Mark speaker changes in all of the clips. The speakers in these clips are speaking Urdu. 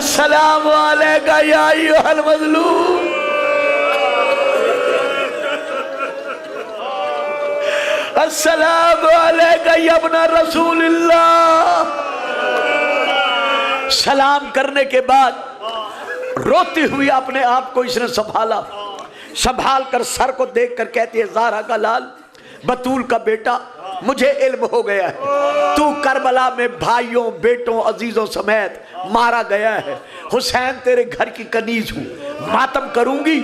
Speaker 1: السلام علیکہ یا ایھا المظلوم، السلام علیکہ یا ابن رسول اللہ۔ سلام کرنے کے بعد روتی ہوئی اپنے آپ کو اس نے سنبھالا، سنبھال کر سر کو دیکھ کر کہتی ہے زہرا کا لال، بطول کا بیٹا، مجھے علم ہو گیا ہے تو کربلا میں بھائیوں بیٹوں عزیزوں سمیت مارا گیا ہے، حسین تیرے گھر کی کنیز ہوں، ماتم کروں گی،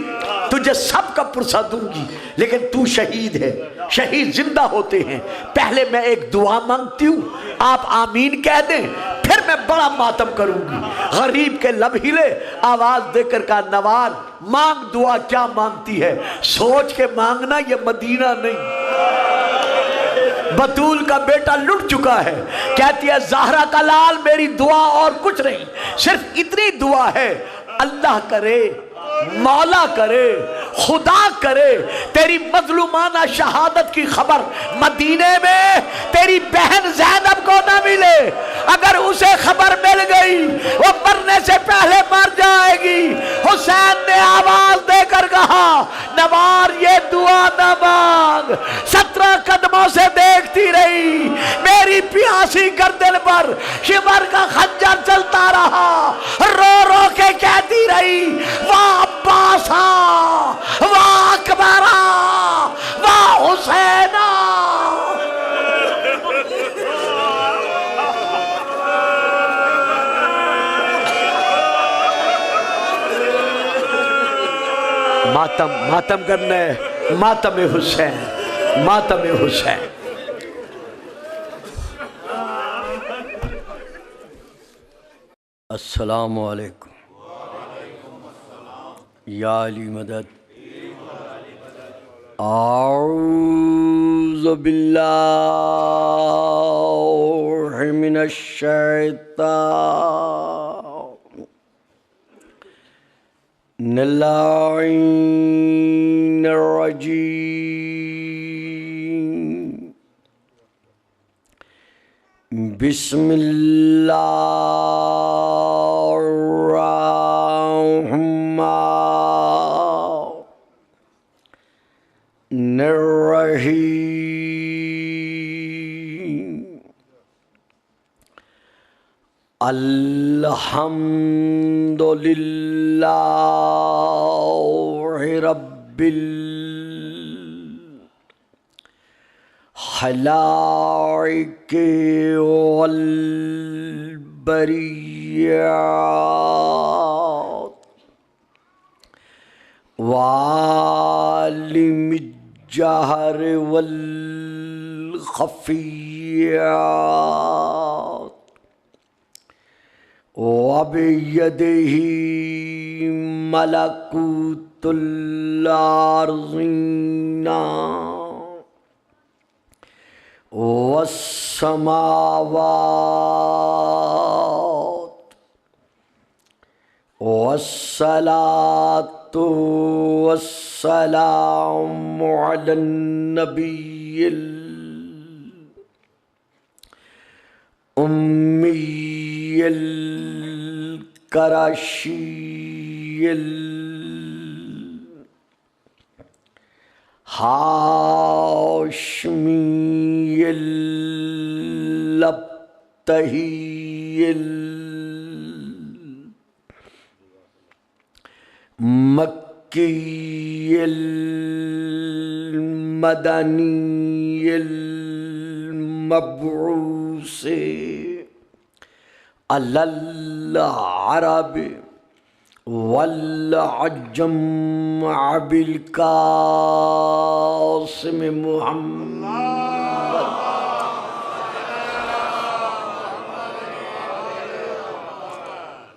Speaker 1: تجھے سب کا پرسہ دوں گی، لیکن تو شہید ہے، شہید زندہ ہوتے ہیں، پہلے میں ایک دعا مانگتی ہوں، آپ آمین کہہ دیں، پھر میں بڑا ماتم کروں گی۔ غریب کے لب ہلے، آواز دے کر کہا نوار مانگ دعا، کیا مانگتی ہے؟ سوچ کے مانگنا، یہ مدینہ نہیں۔ بطول کا بیٹا لٹ چکا ہے، کہتی ہے زہرا کا لال میری دعا اور کچھ نہیں، صرف اتنی دعا ہے، اللہ کرے، مولا کرے، خدا کرے تیری مظلومانہ شہادت کی خبر مدینے میں تیری بہن زینب کو نہ ملے، اگر اسے خبر مل گئی وہ مرنے سے پہلے مر جائے گی۔ حسین نے آواز دے کر کہا نوار یہ دعا نہ مانگ، 17 قدموں سے دیکھتی رہی، میری پیاسی گردن پر شمر کا خنجر چلتا رہا، رو رو کے کہتی رہی واہ عباسا واہ اکبرا واہ حسینا۔ ماتم کرنا ہے، ماتم حسین، ماتم حسین۔ السلام علیکم یا علی مدد۔ اعوذ باللہ من الشیطان اللعین الرجیم، بسم اللہ الرحمن الرحیم، الحمد للہ رب الخلائق والبریات، وعالم الجہر والخفیات، وبیدہ ملکوت الارضین والسماوات، والصلاة والسلام علی النبی الأمی القرشی الہاشمی الابتہی المکی المدنی المبعوث علی العرب والعجم بالقاسم محمد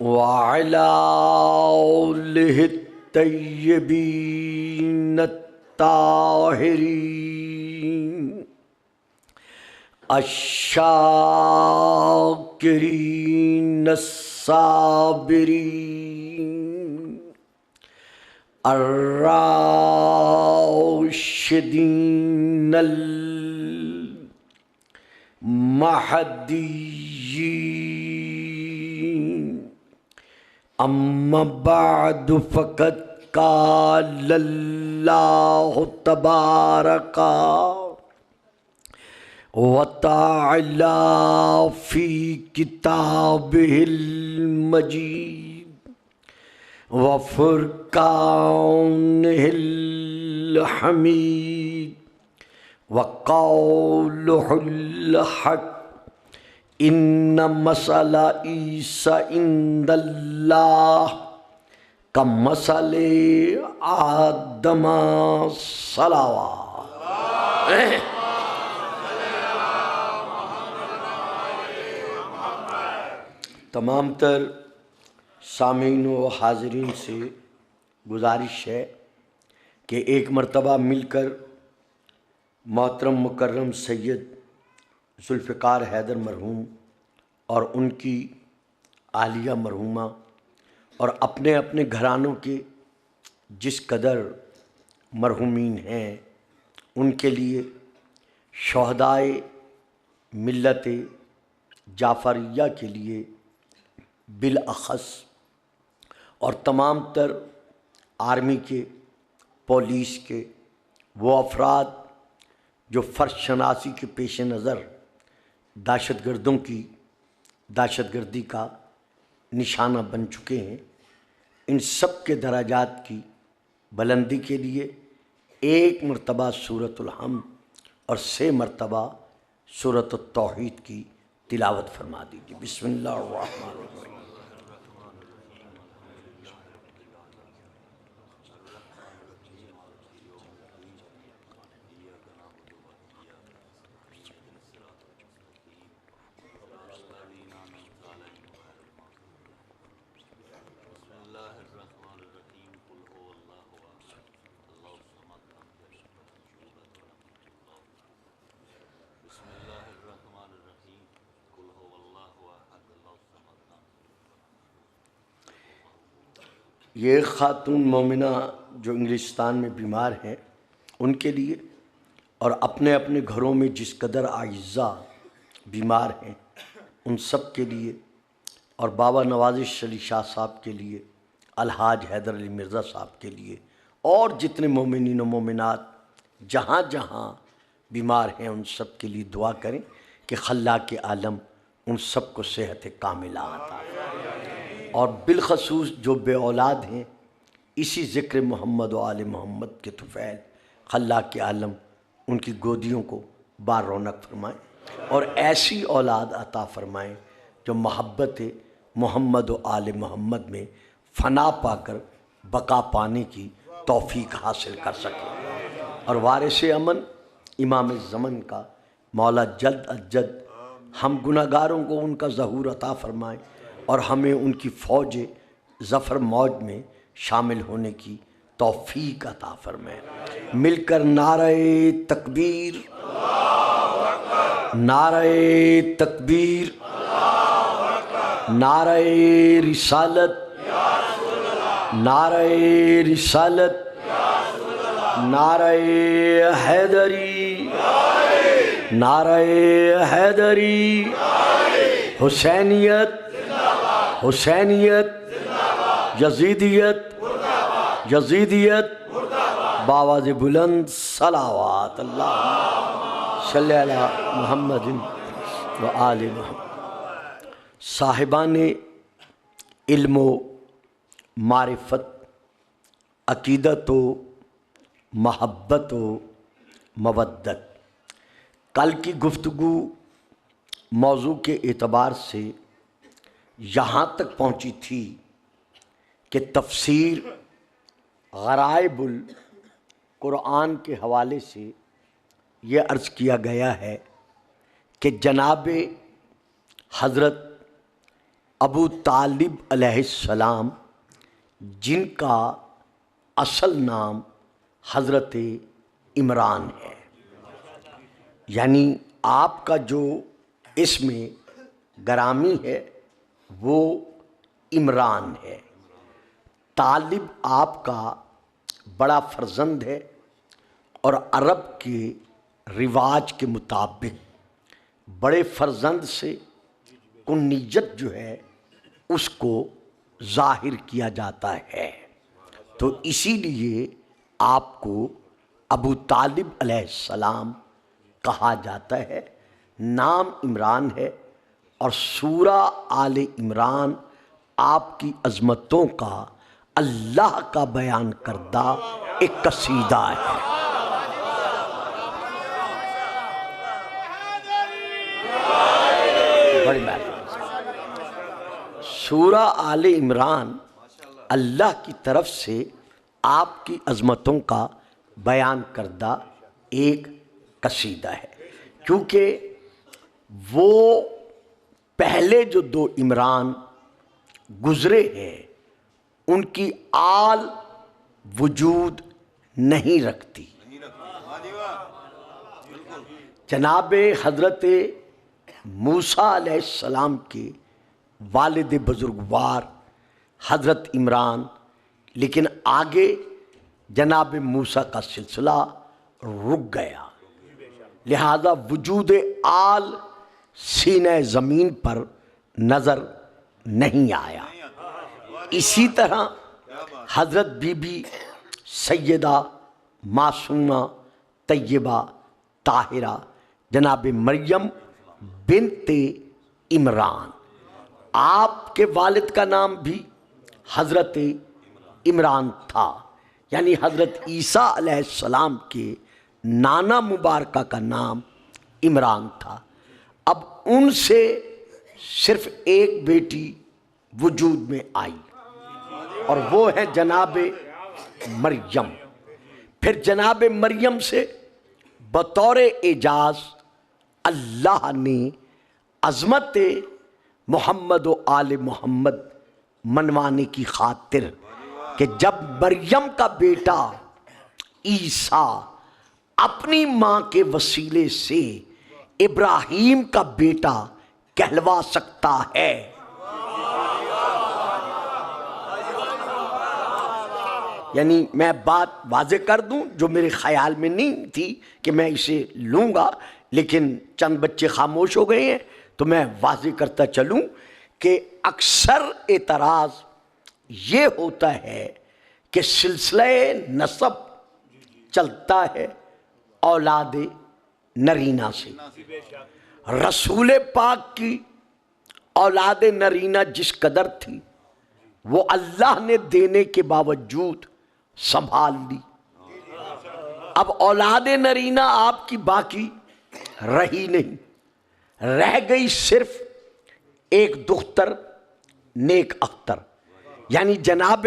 Speaker 1: وعلى آلہ الطیبین الطاہرین الشاکرین الصابرین الراشدین المہدیین اما بعد فقد قال اللہ تبارک وتعالی فی کتابہ المجید وفرقانہ الحمید وقولہ الحق ان مثل عیسی عند اللہ کمثل آدم صلوات۔ تمام تر سامعین و حاضرین سے گزارش ہے کہ ایک مرتبہ مل کر محترم مکرم سید ذوالفقار حیدر مرحوم اور ان کی عالیہ مرحومہ اور اپنے اپنے گھرانوں کے جس قدر مرحومین ہیں ان کے لیے شہدائے ملت جعفریہ کے لیے بالاخص اور تمام تر آرمی کے پولیس کے وہ افراد جو فرض شناسی کے پیش نظر دہشت گردوں کی دہشت گردی کا نشانہ بن چکے ہیں، ان سب کے درجات کی بلندی کے لیے ایک مرتبہ سورۃ الحمد اور 6 مرتبہ سورۃ التوحید کی تلاوت فرما دیجیے۔ بسم اللہ الرحمن الرحیم۔ یہ خاتون مومنہ جو انگلستان میں بیمار ہیں ان کے لیے اور اپنے اپنے گھروں میں جس قدر اعزاء بیمار ہیں ان سب کے لیے، اور بابا نوازش علی شاہ صاحب کے لیے، الحاج حیدر علی مرزا صاحب کے لیے، اور جتنے مومنین و مومنات جہاں جہاں بیمار ہیں ان سب کے لیے دعا کریں کہ خلاق عالم ان سب کو صحت کاملہ عطا فرمائے۔ اور بالخصوص جو بے اولاد ہیں اسی ذکر محمد و آل محمد کے طفیل خلاق عالم ان کی گودیوں کو بار رونق فرمائیں اور ایسی اولاد عطا فرمائیں جو محبت محمد و آل محمد میں فنا پا کر بقا پانے کی توفیق حاصل کر سکیں، اور وارث امن امام زمن کا مولا جلد از جلد ہم گناہگاروں کو ان کا ظہور عطا فرمائیں اور ہمیں ان کی فوج ظفر موج میں شامل ہونے کی توفیق عطا فرمائیں۔ مل کر نعرہ تکبیر، نعرہ تکبیر، نعرہ رسالت، نعرہ رسالت، نعرہ حیدری، نعرہ حیدری، حسینیت، حسینیت، یزیدیت، یزیدیت، باواز بلند صلوات اللہ صلی علی محمد و آل محمد۔ صاحبان علم و معرفت، عقیدت و محبت و مودت، کل کی گفتگو موضوع کے اعتبار سے یہاں تک پہنچی تھی کہ تفسیر غرائب القرآن کے حوالے سے یہ عرض کیا گیا ہے کہ جناب حضرت ابو طالب علیہ السلام جن کا اصل نام حضرت عمران ہے، یعنی آپ کا جو اسم گرامی ہے وہ عمران ہے، طالب آپ کا بڑا فرزند ہے، اور عرب کے رواج کے مطابق بڑے فرزند سے کنیت جو ہے اس کو ظاہر کیا جاتا ہے۔ تو اسی لیے آپ کو ابو طالب علیہ السلام کہا جاتا ہے۔ نام عمران ہے اور سورہ آل عمران آپ کی عظمتوں کا، اللہ کا بیان کردہ ایک قصیدہ ہے۔ بڑی بات، سورہ آل عمران اللہ کی طرف سے آپ کی عظمتوں کا بیان کردہ ایک قصیدہ ہے، کیونکہ وہ پہلے جو دو عمران گزرے ہیں ان کی آل وجود نہیں رکھتی۔ جناب حضرت موسیٰ علیہ السلام کے والد بزرگوار حضرت عمران، لیکن آگے جناب موسیٰ کا سلسلہ رک گیا، لہذا وجود آل سینہ زمین پر نظر نہیں آیا۔ اسی طرح حضرت بی بی سیدہ معصومہ طیبہ طاہرہ جناب مریم بنت عمران، آپ کے والد کا نام بھی حضرت عمران تھا، یعنی حضرت عیسیٰ علیہ السلام کے نانا مبارکہ کا نام عمران تھا۔ اب ان سے صرف ایک بیٹی وجود میں آئی اور وہ ہے جناب مریم۔ پھر جناب مریم سے بطور اعجاز اللہ نے عظمت محمد و آل محمد منوانے کی خاطر کہ جب مریم کا بیٹا عیسیٰ اپنی ماں کے وسیلے سے ابراہیم کا بیٹا کہلوا سکتا ہے، یعنی میں بات واضح کر دوں جو میرے خیال میں نہیں تھی کہ میں اسے لوں گا، لیکن چند بچے خاموش ہو گئے ہیں تو میں واضح کرتا چلوں کہ اکثر اعتراض یہ ہوتا ہے کہ سلسلہ نسب چلتا ہے اولاد نرینہ سے۔ رسول پاک کی اولاد نرینہ جس قدر تھی وہ اللہ نے دینے کے باوجود سنبھال لی۔ اب اولاد نرینہ آپ کی باقی رہی نہیں، رہ گئی صرف ایک دختر نیک اختر، یعنی جناب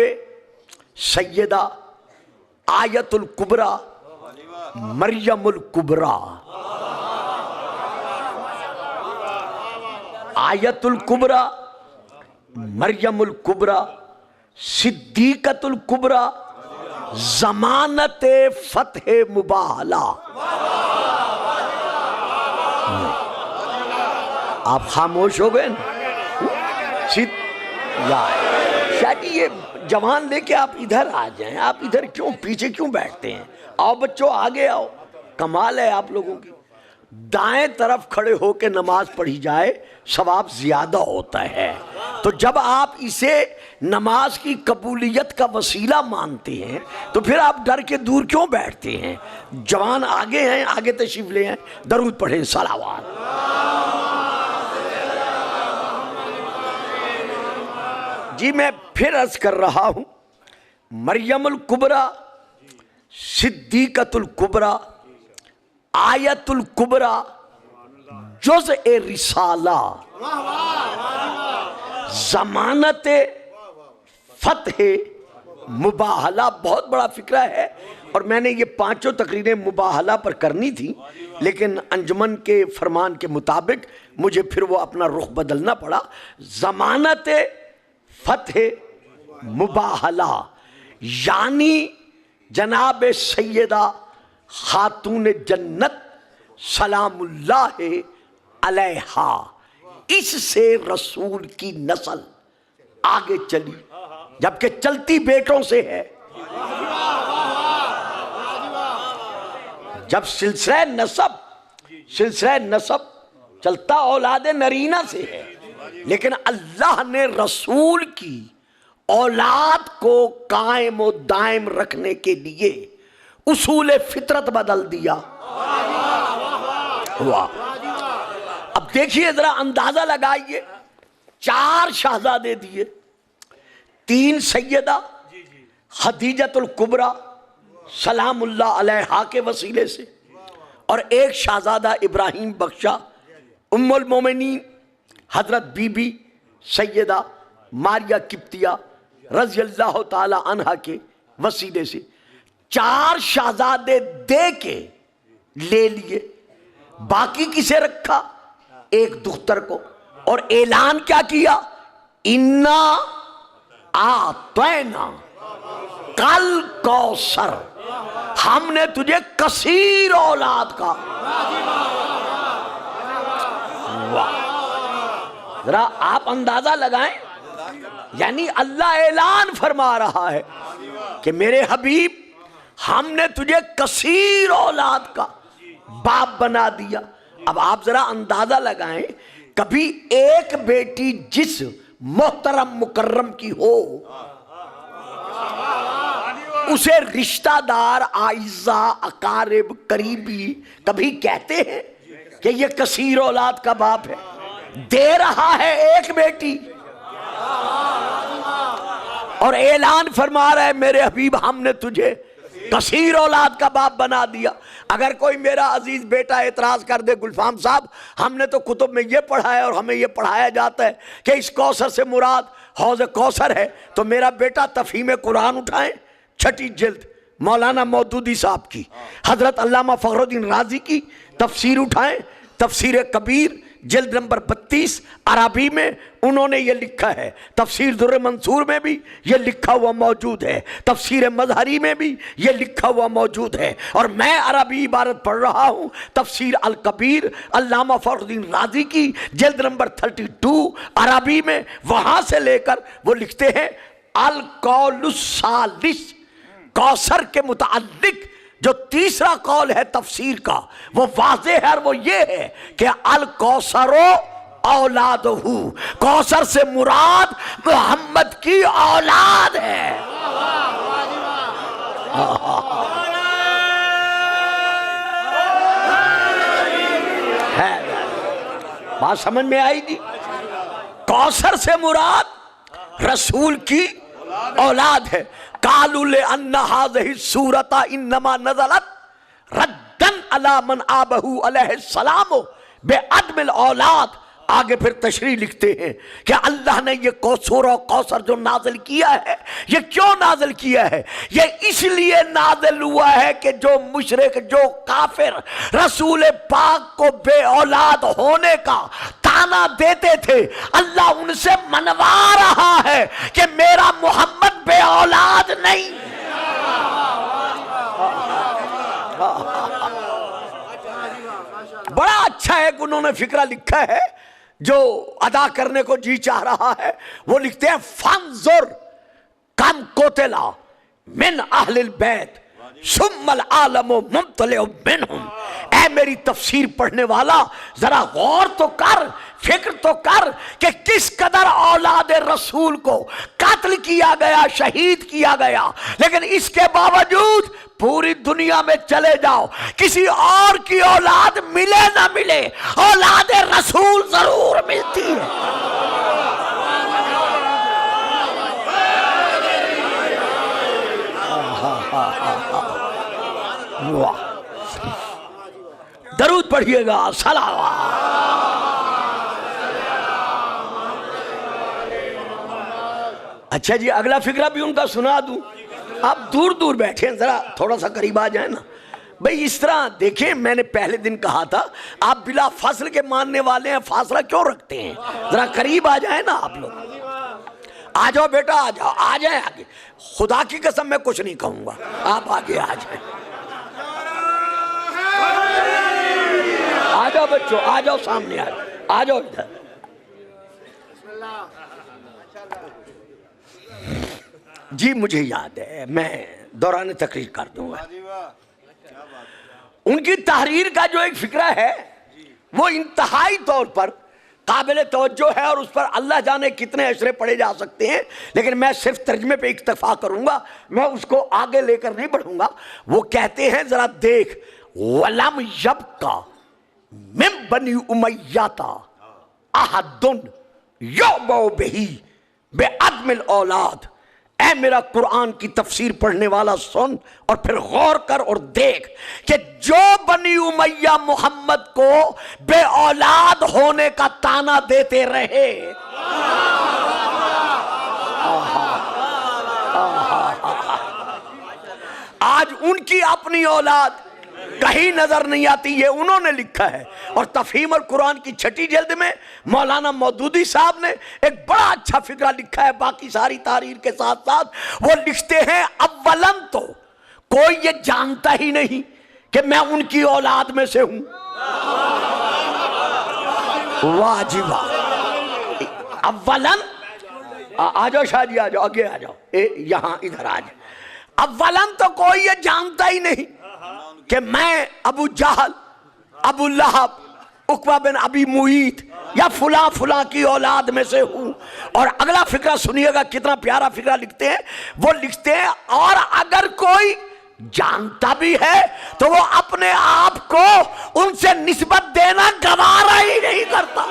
Speaker 1: سیدہ آیت الکبریٰ مریم الکبریٰ۔ آیت الکبریٰ مریم الکبریٰ صدیقۃ الکبریٰ ضمانت فتح مباہلہ۔ آپ خاموش ہو گئے نا؟ شاید یہ جوان لے کے آپ ادھر آ جائیں، آپ ادھر کیوں پیچھے کیوں بیٹھتے ہیں؟ آؤ بچوں آگے آؤ، کمال ہے آپ لوگوں کی۔ دائیں طرف کھڑے ہو کے نماز پڑھی جائے ثواب زیادہ ہوتا ہے، تو جب آپ اسے نماز کی قبولیت کا وسیلہ مانتے ہیں تو پھر آپ ڈر کے دور کیوں بیٹھتے ہیں؟ جوان آگے ہیں، آگے تشریف لے ہیں، درود پڑھیں، صلوات۔ جی میں پھر عرض کر رہا ہوں، مریم الکبریٰ صدیقۃ الکبریٰ آیت الکبریٰ جزء رسالہ ضمانت فتح مباہلہ، بہت بڑا فکرہ ہے، اور میں نے یہ پانچوں تقریریں مباہلہ پر کرنی تھی، لیکن انجمن کے فرمان کے مطابق مجھے پھر وہ اپنا رخ بدلنا پڑا۔ ضمانت فتح مباہلہ یعنی جناب سیدہ خاتون جنت سلام اللہ علیہا، اس سے رسول کی نسل آگے چلی، جبکہ چلتی بیٹوں سے ہے۔ جب سلسلہ نسب چلتا اولاد نرینہ سے ہے، لیکن اللہ نے رسول کی اولاد کو قائم و دائم رکھنے کے لیے اصول فطرت بدل دیا. واہ. اب دیکھیے ذرا اندازہ لگائیے, 4 شہزادے دیے, 3 سیدہ خدیجۃ الکبریٰ سلام اللہ علیہا کے وسیلے سے, اور 1 شہزادہ ابراہیم بخشا ام المومنین حضرت بی بی سیدہ ماریہ قبطیہ رضی اللہ تعالی عنہا کے وسیلے سے 4 شہزادے دے کے لے لیے. باقی کسے رکھا؟ 1 دختر کو, اور اعلان کیا کیا؟ انا آتینا کل کوثر, ہم نے تجھے کثیر اولاد کا. ذرا آپ اندازہ لگائیں, یعنی اللہ اعلان فرما رہا ہے کہ میرے حبیب ہم نے تجھے کثیر اولاد کا باپ بنا دیا. اب آپ ذرا اندازہ لگائیں, کبھی ایک بیٹی جس محترم مکرم کی ہو اسے رشتہ دار اعزاء اقارب قریبی کبھی کہتے ہیں کہ یہ کثیر اولاد کا باپ ہے؟ دے رہا ہے 1 بیٹی اور اعلان فرما رہا ہے میرے حبیب ہم نے تجھے کثیر اولاد کا باپ بنا دیا. اگر کوئی میرا عزیز بیٹا اعتراض کر دے, گلفام صاحب ہم نے تو کتب میں یہ پڑھا ہے اور ہمیں یہ پڑھایا جاتا ہے کہ اس کوثر سے مراد حوض کوثر ہے, تو میرا بیٹا تفہیم قرآن اٹھائیں, 6 جلد مولانا مودودی صاحب کی, حضرت علامہ فخر الدین رازی کی تفسیر اٹھائیں, تفسیر کبیر جلد نمبر 32 عربی میں انہوں نے یہ لکھا ہے, تفسیر در منصور میں بھی یہ لکھا ہوا موجود ہے, تفسیر مظہری میں بھی یہ لکھا ہوا موجود ہے, اور میں عربی عبارت پڑھ رہا ہوں تفسیر الکبیر علامہ فخر الدین رازی کی جلد نمبر 32 عربی میں, وہاں سے لے کر وہ لکھتے ہیں القول الثالث, کوثر کے متعلق جو تیسرا قول ہے تفسیر کا وہ واضح ہے, اور وہ یہ ہے کہ الکوثر اولادہ, کوثر سے مراد محمد کی اولاد ہے. بات سمجھ میں آئی جی؟ کوثر سے مراد رسول کی اولاد ہے. قالوا لأن هذه السورة انما نزلت ردا على من آبه علیہ السلام بعدم الاولاد. آگے پھر تشریح لکھتے ہیں کہ اللہ نے یہ سورہ کوثر جو نازل کیا ہے یہ کیوں نازل کیا ہے؟ یہ اس لیے نازل ہوا ہے کہ جو مشرک جو کافر رسول پاک کو بے اولاد ہونے کا تانا دیتے تھے, اللہ ان سے منوا رہا ہے کہ میرا محمد بے اولاد نہیں. بڑا اچھا ہے کہ انہوں نے فقرہ لکھا ہے جو ادا کرنے کو جی چاہ رہا ہے. وہ لکھتے ہیں فانظر کم قتلا من اہل البیت ثم العالم ممتلئ منہم. اے میری تفسیر پڑھنے والا ذرا غور تو کر, فکر تو کر کہ کس قدر اولاد رسول کو قتل کیا گیا, شہید کیا گیا, لیکن اس کے باوجود پوری دنیا میں چلے جاؤ کسی اور کی اولاد ملے نہ ملے, اولاد رسول ضرور ملتی ہے. درود پڑھیے گا, صلوات. اچھا جی, اگلا فقرہ بھی ان کا سنا دوں. آپ دور دور بیٹھے ہیں, ذرا تھوڑا سا قریب آ جائیں نا بھئی. اس طرح دیکھیں, میں نے پہلے دن کہا تھا آپ بلا فاصل کے ماننے والے ہیں, فاصلہ کیوں رکھتے ہیں؟ ذرا قریب آ جائیں نا آپ لوگ. آ جاؤ بیٹا, آ جاؤ, آ جائیں آگے. خدا کی قسم میں کچھ نہیں کہوں گا, آپ آگے آ جائیں. آ جاؤ بچوں, آ جاؤ سامنے, آ جاؤ, آ جاؤ ادھر. جی مجھے یاد ہے, میں دوران تقریر کر دوں گا. ان کی تحریر کا جو ایک فکرہ ہے وہ انتہائی طور پر قابل توجہ ہے اور اس پر اللہ جانے کتنے اشرے پڑھے جا سکتے ہیں، لیکن میں صرف ترجمے پہ اکتفا کروں گا، میں اس کو آگے لے کر نہیں بڑھوں گا۔ وہ کہتے ہیں ذرا دیکھ، وَلَمْ يَبْقَ مِن بَنِي اُمَيَّةَ أَحَدٌ يُعْبَؤُ بِهِ بِعَدْمِ الْأَوْلَادِ۔ اے میرا قرآن کی تفسیر پڑھنے والا سن اور پھر غور کر اور دیکھ کہ جو بنی امیہ محمد کو بے اولاد ہونے کا تانا دیتے رہے، آج ان کی اپنی اولاد کہیں نظر نہیں آتی، یہ انہوں نے لکھا ہے۔ اور تفہیم القرآن کی 6 جلد میں مولانا مودودی صاحب نے ایک بڑا اچھا فقرہ لکھا ہے، باقی ساری تحریر کے ساتھ ساتھ وہ لکھتے ہیں اولاً تو کوئی یہ جانتا ہی نہیں کہ میں ان کی اولاد میں سے ہوں۔ واہ جی واہ۔ اولاً آ جاؤ شاہ جی، آ جاؤ آگے، آ جاؤ یہاں ادھر آ جاؤ۔ اولاً تو کوئی یہ جانتا ہی نہیں کہ میں ابو جہل، ابو لہب، عقبہ بن ابی معیط یا فلاں فلاں کی اولاد میں سے ہوں۔ اور اگلا فقرہ سنیے گا، کتنا پیارا فقرہ لکھتے ہیں۔ وہ لکھتے ہیں اور اگر کوئی جانتا بھی ہے تو وہ اپنے آپ کو ان سے نسبت دینا گوارا ہی نہیں کرتا۔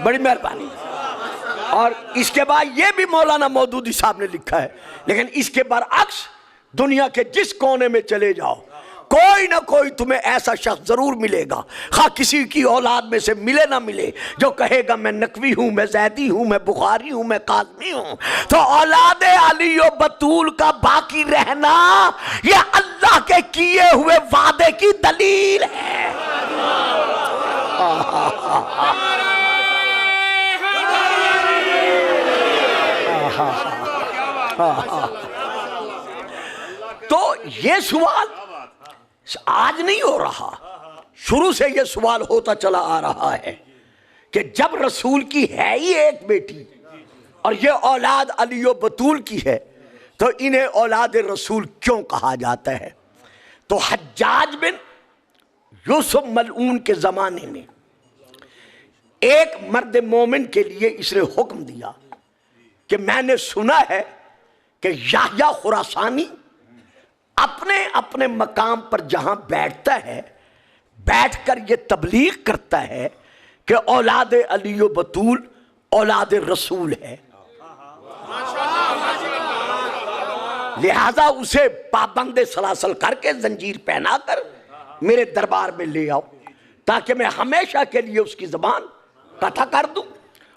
Speaker 1: بڑی مہربانی۔ اور اس کے بعد یہ بھی مولانا مودودی صاحب نے لکھا ہے، لیکن اس کے برعکس دنیا کے جس کونے میں چلے جاؤ کوئی نہ کوئی تمہیں ایسا شخص ضرور ملے گا، خواہ کسی کی اولاد میں سے ملے نہ ملے، جو کہے گا میں نقوی ہوں، میں زیدی ہوں، میں بخاری ہوں، میں کاظمی ہوں۔ تو اولاد علی و بطول کا باقی رہنا یہ اللہ کے کیے ہوئے وعدے کی دلیل ہے۔ تو یہ سوال آج نہیں ہو رہا، شروع سے یہ سوال ہوتا چلا آ رہا ہے کہ جب رسول کی ہے ہی ایک بیٹی اور یہ اولاد علی و بطول کی ہے تو انہیں اولاد رسول کیوں کہا جاتا ہے؟ تو حجاج بن یوسف ملعون کے زمانے میں ایک مرد مومن کے لیے اس نے حکم دیا کہ میں نے سنا ہے کہ یحییٰ خراسانی اپنے اپنے مقام پر جہاں بیٹھتا ہے بیٹھ کر یہ تبلیغ کرتا ہے کہ اولاد علی و بطول اولاد رسول ہے، لہذا اسے پابند سلاسل کر کے زنجیر پہنا کر میرے دربار میں لے آؤ تاکہ میں ہمیشہ کے لیے اس کی زبان قطع کر دوں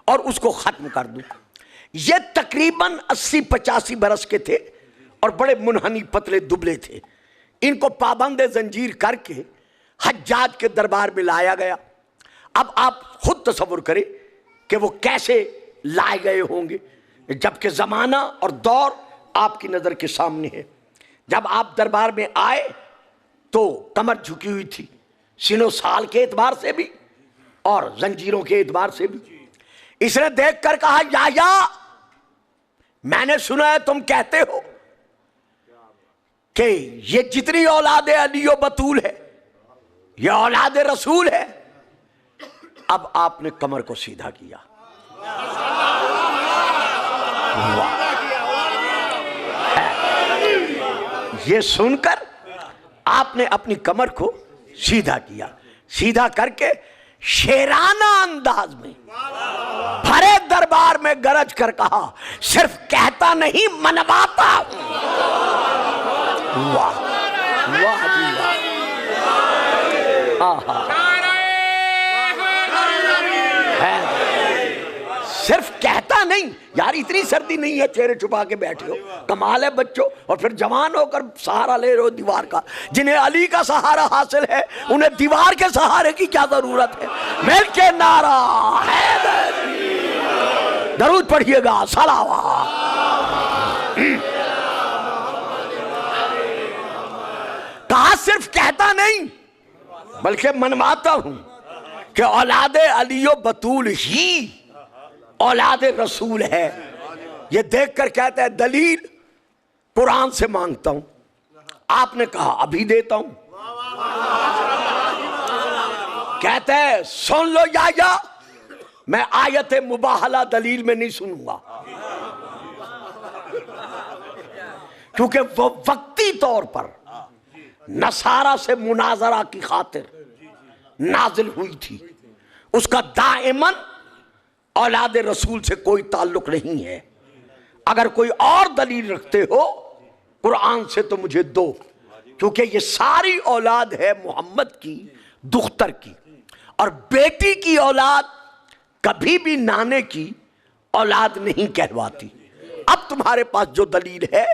Speaker 1: اور اس کو ختم کر دوں۔ یہ تقریباً 80-85 برس کے تھے اور بڑے منحنی پتلے دبلے تھے۔ ان کو پابند زنجیر کر کے حجاج کے دربار میں لایا گیا۔ اب آپ خود تصور کریں کہ وہ کیسے لائے گئے ہوں گے، جبکہ زمانہ اور دور آپ کی نظر کے سامنے ہے۔ جب آپ دربار میں آئے تو کمر جھکی ہوئی تھی، سینو سال کے اعتبار سے بھی اور زنجیروں کے اعتبار سے بھی۔ اس نے دیکھ کر کہا یحییٰ میں نے سنا ہے تم کہتے ہو کہ یہ جتنی اولاد علی و بطول ہے یہ اولاد رسول ہے۔ اب آپ نے کمر کو سیدھا کیا، یہ سن کر آپ نے اپنی کمر کو سیدھا کیا، سیدھا کر کے شیرانہ انداز میں بھرے دربار میں گرج کر کہا صرف کہتا نہیں منواتا ہوں۔ واہ واہ جی واہ، صرف کہتا نہیں، یار اتنی سردی نہیں ہے چہرے چھپا کے بیٹھے ہو، کمال ہے بچوں، اور پھر جوان ہو کر سہارا لے رہے ہو دیوار کا۔ جنہیں علی کا سہارا حاصل ہے انہیں دیوار کے سہارے کی کیا ضرورت ہے؟ مل کے نعرہ حیدری، درود پڑھیے گا، صلوات۔ کہا صرف کہتا نہیں بلکہ منواتا ہوں کہ اولاد علی و بطول ہی اولاد رسول ہے، یہ دیکھ کر کہتا ہے دلیل قرآن سے مانگتا ہوں. آپ نے کہا ابھی دیتا ہوں. کہتا ہے سن لو یا میں آیت مباہلہ دلیل میں نہیں سنوں گا، کیونکہ وہ وقتی طور پر نصارہ سے مناظرہ کی خاطر نازل ہوئی تھی، اس کا دائماً اولاد رسول سے کوئی تعلق نہیں ہے. اگر کوئی اور دلیل رکھتے ہو قرآن سے تو مجھے دو، کیونکہ یہ ساری اولاد ہے محمد کی دختر کی، اور بیٹی کی اولاد کبھی بھی نانے کی اولاد نہیں کہلواتی. اب تمہارے پاس جو دلیل ہے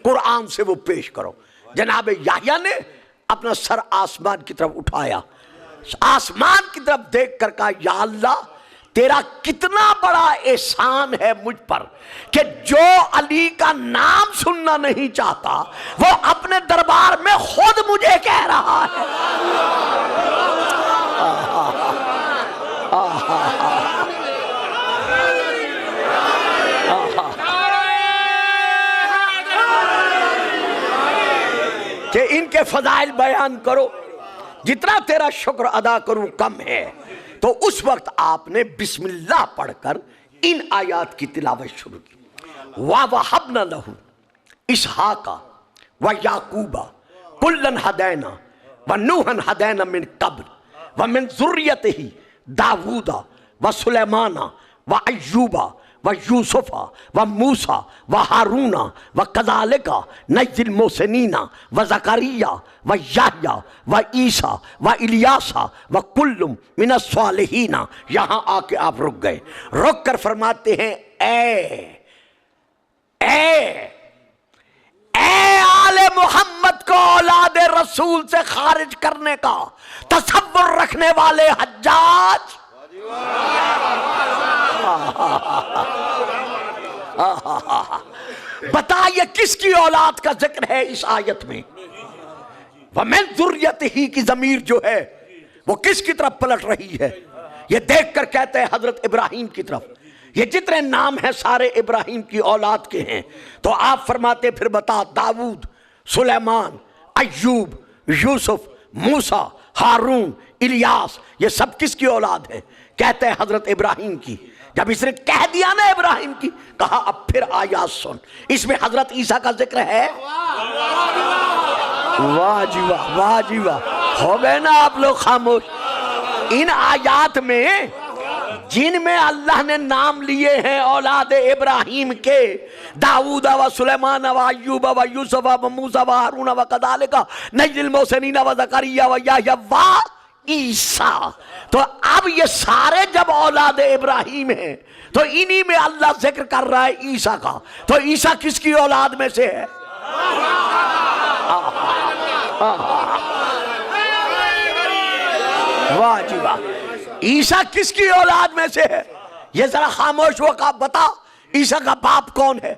Speaker 1: قرآن سے وہ پیش کرو. جناب یحییٰ نے اپنا سر آسمان کی طرف اٹھایا، آسمان کی طرف دیکھ کر کہا یا اللہ تیرا کتنا بڑا احسان ہے مجھ پر کہ جو علی کا نام سننا نہیں چاہتا وہ اپنے دربار میں خود مجھے کہہ رہا ہے. کہ ان کے فضائل بیان کرو، جتنا تیرا شکر ادا کروں کم ہے. تو اس وقت آپ نے بسم اللہ پڑھ کر ان آیات کی تلاوت شروع کی. وَوَهَبْنَا لَهُ إِسْحَاقَ وَيَعْقُوبَ كُلًّا هَدَيْنَا وَنُوحًا هَدَيْنَا مِن قَبْلُ وَمِن ذُرِّيَّتِهِ داوُودَ وَسُلَيْمَانَ وَأَيُّوبَ وَيُوسُفَ وَمُوسَى وَهَارُونَ وَكَذَلِكَ نَجْزِي الْمُحْسِنِينَ وَزَكَرِيَّا وَيَحْيَىٰ وَعِیسیٰ وَإِلیاسَ وَكُلٌّ مِّنَ الصَّالِحِینَ. یہاں آ کے آپ رک گئے، رک کر فرماتے ہیں اے آل محمد کو اولاد رسول سے خارج کرنے کا تصور رکھنے والے حجاج، بتا یہ کس کی اولاد کا ذکر ہے اس آیت میں؟ وَمِن ذُرِّيَّتِهِ کی ضمیر جو ہے وہ کس کی طرف پلٹ رہی ہے؟ یہ دیکھ کر کہتے ہیں حضرت ابراہیم کی طرف. یہ جتنے نام ہیں سارے ابراہیم کی اولاد کے ہیں. تو آپ فرماتے پھر بتا داؤد، سلیمان، ایوب، یوسف، موسیٰ، ہارون، الیاس، یہ سب کس کی اولاد ہیں؟ کہتے ہیں حضرت ابراہیم کی. جب اس نے کہہ دیا نا ابراہیم کی، کہا اب پھر آیات سن. اس میں حضرت عیسیٰ کا ذکر ہے. واہ جی واہ، واہ جی واہ، ہو گئے نا آپ لوگ خاموش. ان آیات میں جن میں اللہ نے نام لیے ہیں اولاد ابراہیم کے، داؤد و سلیمان و ایوب و یوسف و موسیٰ و ہارون و کذالک نجزی المحسنین و زکریا و یحییٰ و عیسیٰ، تو اب یہ سارے جب اولاد ابراہیم ہیں تو انہی میں اللہ ذکر کر رہا ہے عیسیٰ کا. تو عیسیٰ کس کی اولاد میں سے ہے؟ واہ جی واہ، عیسیٰ کس کی اولاد میں سے ہے؟ یہ ذرا خاموش ہو کر بتا عیسیٰ کا باپ کون ہے؟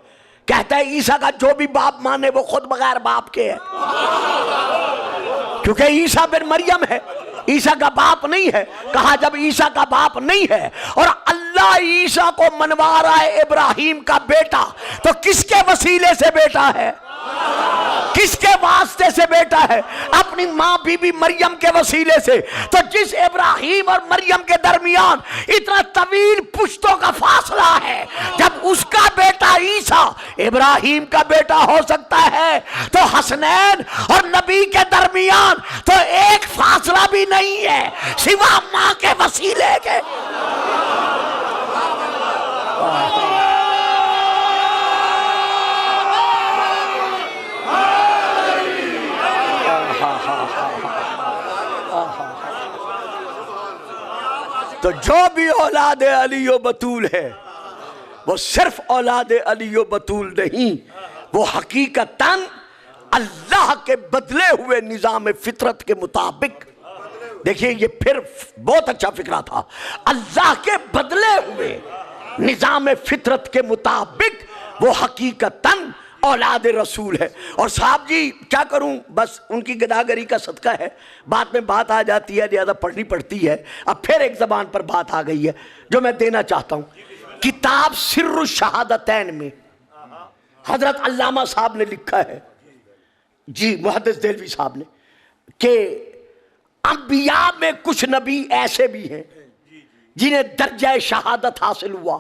Speaker 1: کہتا ہے عیسیٰ کا جو بھی باپ مانے وہ خود بغیر باپ کے ہے، کیونکہ عیسیٰ بن مریم ہے، عیسیٰ کا باپ نہیں ہے. کہا جب عیسیٰ کا باپ نہیں ہے اور اللہ عیسیٰ کو منوا رہا ہے ابراہیم کا بیٹا، تو کس کے وسیلے سے بیٹا ہے؟ کس کے واسطے سے بیٹا ہے؟ اپنی ماں بی بی مریم کے وسیلے سے. تو جس ابراہیم اور مریم کے درمیان اتنا طویل پشتوں کا فاصلہ ہے، جب اس کا بیٹا عیسیٰ ابراہیم کا بیٹا ہو سکتا ہے تو حسنین اور نبی کے درمیان تو ایک فاصلہ بھی نہیں ہے سوا ماں کے وسیلے کے. تو جو بھی اولاد علی و بطول ہے وہ صرف اولاد علی و بطول نہیں، وہ حقیقتاً اللہ کے بدلے ہوئے نظام فطرت کے مطابق. دیکھیے یہ پھر بہت اچھا فکرہ تھا. اللہ کے بدلے ہوئے نظام فطرت کے مطابق وہ حقیقتاً اولاد رسول ہے. اور صاحب جی کیا کروں، بس ان کی گداگری کا صدقہ ہے، بات میں بات آ جاتی ہے، زیادہ پڑھنی پڑتی ہے. اب پھر ایک زبان پر بات آ گئی ہے جو میں دینا چاہتا ہوں. کتاب سر الشہادتین میں حضرت علامہ صاحب نے لکھا ہے، جی محدث دہلوی صاحب نے، کہ انبیاء میں کچھ نبی ایسے بھی ہیں جنہیں درجہ شہادت حاصل ہوا.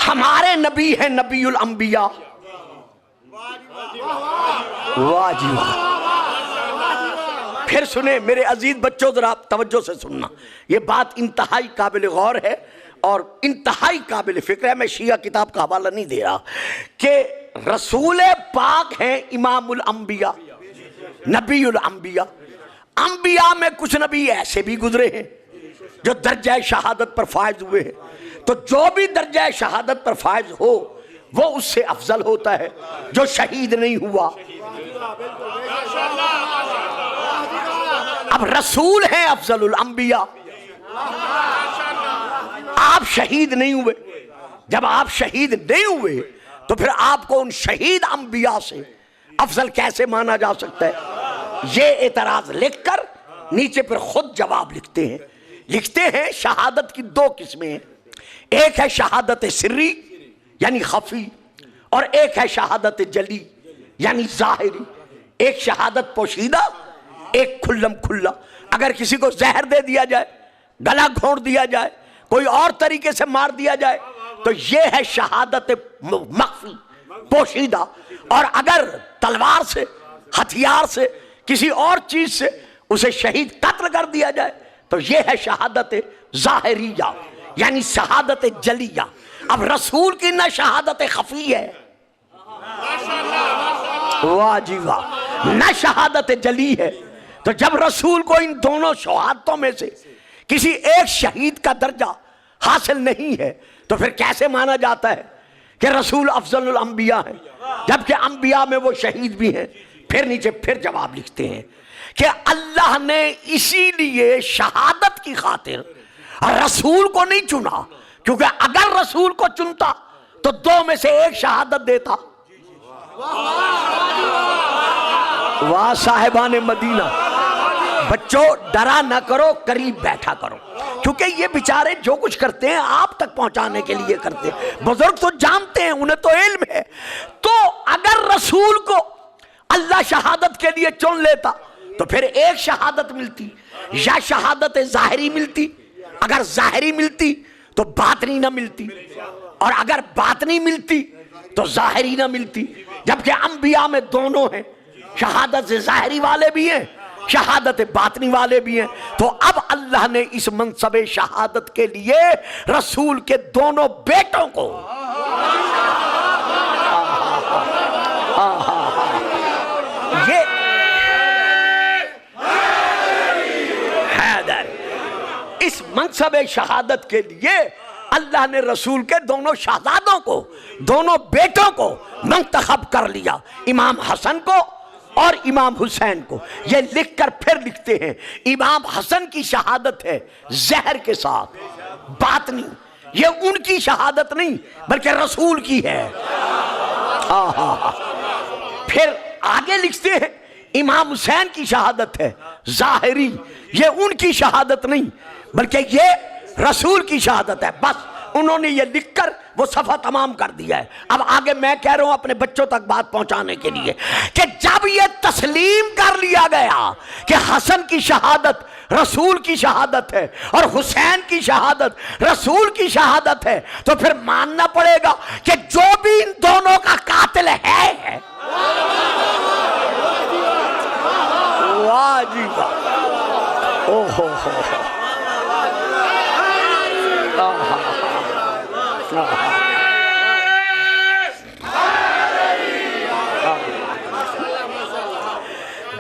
Speaker 1: ہمارے نبی ہیں نبی الانبیاء. واہ جی واہ. پھر سنیں میرے عزیز بچوں، ذرا توجہ سے سننا، یہ بات انتہائی قابل غور ہے اور انتہائی قابل فکر ہے. میں شیعہ کتاب کا حوالہ نہیں دے رہا، کہ رسول پاک ہیں امام الانبیاء، نبی الانبیاء. انبیاء میں کچھ نبی ایسے بھی گزرے ہیں جو درجہ شہادت پر فائز ہوئے ہیں. تو جو بھی درجہ شہادت پر فائز ہو وہ اس سے افضل ہوتا ہے جو شہید نہیں ہوا. اب رسول ہیں افضل الانبیاء، آپ شہید نہیں ہوئے. جب آپ شہید نہیں ہوئے تو پھر آپ کو ان شہید انبیاء سے افضل کیسے مانا جا سکتا ہے؟ یہ اعتراض لکھ کر نیچے پر خود جواب لکھتے ہیں. لکھتے ہیں شہادت کی دو قسمیں ہیں، ایک ہے شہادت سری یعنی خفی، اور ایک ہے شہادت جلی یعنی ظاہری. ایک شہادت پوشیدہ، ایک کھلم کھلا. اگر کسی کو زہر دے دیا جائے، گلا گھونٹ دیا جائے، کوئی اور طریقے سے مار دیا جائے تو یہ ہے شہادت مخفی پوشیدہ. اور اگر تلوار سے، ہتھیار سے، کسی اور چیز سے اسے شہید قتل کر دیا جائے تو یہ ہے شہادت ظاہریہ یعنی شہادت جلیہ. اب رسول کی نہ شہادت خفی ہے، واہ جی واہ، نہ شہادت جلی ہے. تو جب رسول کو ان دونوں شہادتوں میں سے کسی ایک شہید کا درجہ حاصل نہیں ہے تو پھر کیسے مانا جاتا ہے کہ رسول افضل الانبیاء ہیں جبکہ انبیاء میں وہ شہید بھی ہیں؟ پھر نیچے پھر جواب لکھتے ہیں کہ اللہ نے اسی لیے شہادت کی خاطر رسول کو نہیں چنا، کیونکہ اگر رسول کو چنتا تو دو میں سے ایک شہادت دیتا. واہ صاحبان مدینہ. بچوں ڈرا نہ کرو، قریب بیٹھا کرو، کیونکہ یہ بیچارے جو کچھ کرتے ہیں آپ تک پہنچانے کے لیے کرتے ہیں. بزرگ تو جانتے ہیں، انہیں تو علم ہے. تو اگر رسول کو اللہ شہادت کے لیے چن لیتا تو پھر ایک شہادت ملتی، یا شہادت ظاہری ملتی. اگر ظاہری ملتی تو باطنی نہ ملتی، اور اگر باطنی ملتی تو ظاہری نہ ملتی. جبکہ انبیاء میں دونوں ہیں، شہادت ظاہری والے بھی ہیں، شہادت باطنی والے بھی ہیں. تو اب اللہ نے اس منصب شہادت کے لیے رسول کے دونوں بیٹوں کو یہ حیدر، اس منصب شہادت کے لیے اللہ نے رسول کے دونوں شہزادوں کو، دونوں بیٹوں کو منتخب کر لیا، امام حسن کو اور امام حسین کو. یہ لکھ کر پھر لکھتے ہیں امام حسن کی شہادت ہے زہر کے ساتھ باطنی، یہ ان کی شہادت نہیں بلکہ رسول کی ہے. پھر آگے لکھتے ہیں امام حسین کی شہادت ہے ظاہری، یہ ان کی شہادت نہیں بلکہ یہ رسول کی شہادت ہے. بس انہوں نے یہ لکھ کر وہ صفحہ تمام کر دیا ہے. اب آگے میں کہہ رہا ہوں اپنے بچوں تک بات پہنچانے کے لیے کہ جب یہ تسلیم کر لیا گیا کہ حسن کی شہادت رسول کی شہادت ہے اور حسین کی شہادت رسول کی شہادت ہے تو پھر ماننا پڑے گا کہ جو بھی ان دونوں کا قاتل ہے، واہ جی واہ، اوہ ہو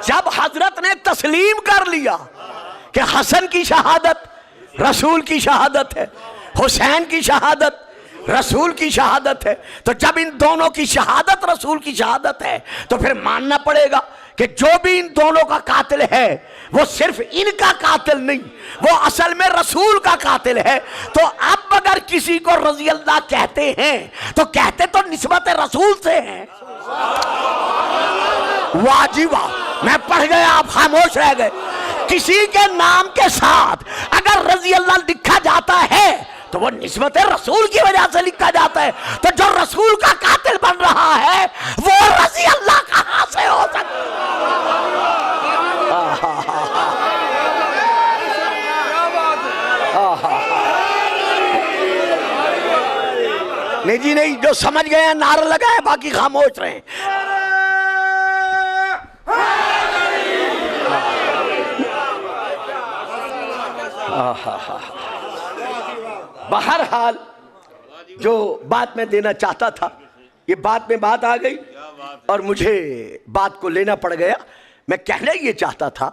Speaker 1: جب حضرت نے تسلیم کر لیا کہ حسن کی شہادت رسول کی شہادت ہے، حسین کی شہادت رسول کی شہادت ہے، تو جب ان دونوں کی شہادت رسول کی شہادت ہے تو پھر ماننا پڑے گا کہ جو بھی ان دونوں کا قاتل ہے وہ صرف ان کا قاتل نہیں، وہ اصل میں رسول کا قاتل ہے. تو اب اگر کسی کو رضی اللہ کہتے ہیں تو کہتے تو نسبت رسول سے ہیں. واجبہ میں پڑھ گیا، آپ خاموش رہ گئے. کسی کے نام کے ساتھ اگر رضی اللہ لکھا جاتا ہے تو وہ نسبت رسول کی وجہ سے لکھا جاتا ہے. تو جو رسول کا قاتل بن رہا ہے وہ رضی اللہ کہاں سے ہو سکتا؟ نہیں جی نہیں، جو سمجھ گئے ہیں نعرہ لگائے، باقی خاموش رہیں. بہرحال جو بات میں دینا چاہتا تھا، یہ بات میں بات آ گئی اور مجھے بات کو لینا پڑ گیا. میں کہنا یہ چاہتا تھا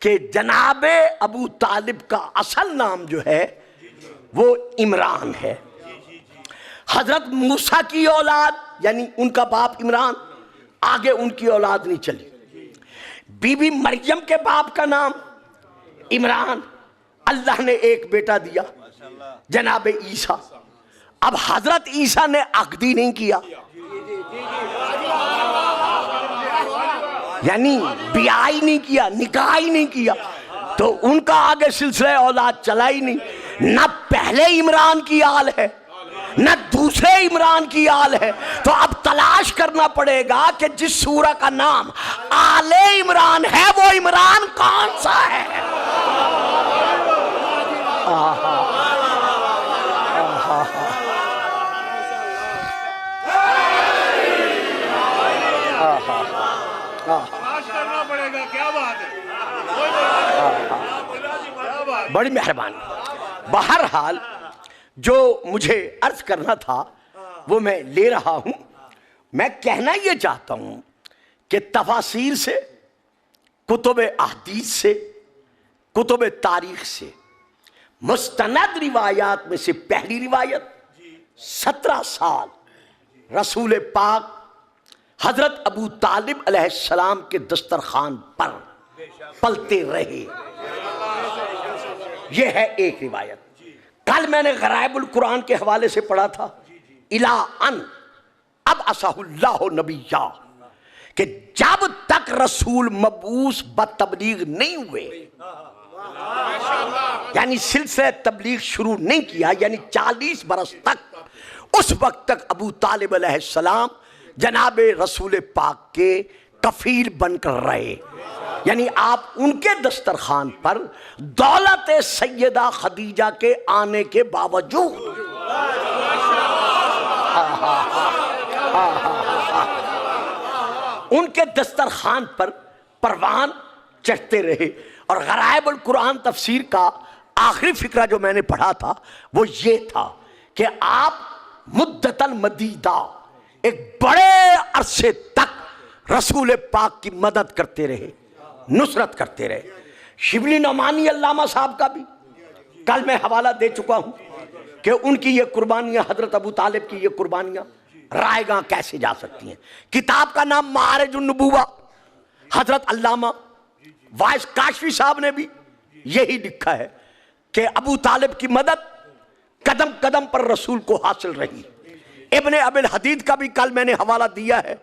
Speaker 1: کہ جناب ابو طالب کا اصل نام جو ہے وہ عمران ہے. حضرت موسیٰ کی اولاد یعنی ان کا باپ عمران، آگے ان کی اولاد نہیں چلی. بی بی مریم کے باپ کا نام عمران، اللہ نے ایک بیٹا دیا جناب عیسیٰ. اب حضرت عیسیٰ نے عقدی نہیں کیا، یعنی بیائی نہیں کیا، نکاح ہی نہیں کیا، تو ان کا آگے سلسلہ اولاد چلا ہی نہیں. نہ پہلے عمران کی آل ہے نہ دوسرے عمران کی آل ہے. تو اب تلاش کرنا پڑے گا کہ جس سورہ کا نام آل عمران ہے وہ عمران کون سا ہے. بڑی مہربانی. بہرحال جو مجھے عرض کرنا تھا وہ میں لے رہا ہوں. میں کہنا یہ چاہتا ہوں کہ تفاسیر سے، کتب احادیث سے، کتب تاریخ سے مستند روایات میں سے پہلی روایت 17 سال رسول پاک حضرت ابو طالب علیہ السلام کے دسترخوان پر پلتے رہے، یہ ہے ایک روایت. کل میں نے غرائب القرآن کے حوالے سے پڑھا تھا اِلَىٰ أَنْ أَبْعَثَهُ اللَّهُ نَبِيًّا، کہ جب تک رسول مبعوث بتبلیغ نہیں ہوئے، یعنی سلسلہ تبلیغ شروع نہیں کیا، یعنی 40 برس تک، اس وقت تک ابو طالب علیہ السلام جناب رسول پاک کے کفیل بن کر رہے. یعنی آپ ان کے دسترخوان پر دولت سیدہ خدیجہ کے آنے کے باوجود ان کے دسترخوان پر پروان چڑھتے رہے. اور غرائب القرآن تفسیر کا آخری فقرہ جو میں نے پڑھا تھا وہ یہ تھا کہ آپ مدتاً مدیدہ ایک بڑے عرصے تک رسول پاک کی مدد کرتے رہے، نصرت کرتے رہے. شبلی نعمانی علامہ صاحب کا بھی کل میں حوالہ دے چکا ہوں کہ ان کی یہ قربانیاں، حضرت ابو طالب کی یہ قربانیاں رائے گاں کیسے جا سکتی ہیں. کتاب کا نام معارج النبوہ، حضرت علامہ وائس کاشفی صاحب نے بھی یہی لکھا ہے کہ ابو طالب کی مدد قدم قدم پر رسول کو حاصل رہی. ابن ابی الحدید کا بھی کل میں نے حوالہ دیا ہے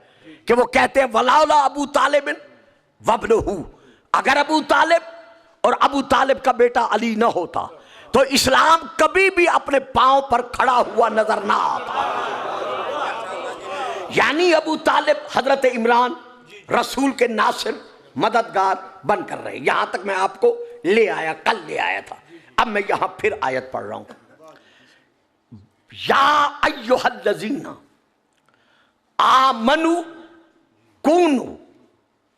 Speaker 1: کہ وہ کہتے ہیں وَلَوْلَا ابو طالب وَابْنُهُ، اگر ابو طالب اور ابو طالب کا بیٹا علی نہ ہوتا تو اسلام کبھی بھی اپنے پاؤں پر کھڑا ہوا نظر نہ آتا. یعنی ابو طالب حضرت عمران رسول کے ناصر مددگار بن کر رہے. یہاں تک میں آپ کو لے آیا، کل لے آیا تھا. اب میں یہاں پھر آیت پڑھ رہا ہوں. یا ایھا الذین آمنوا کونوا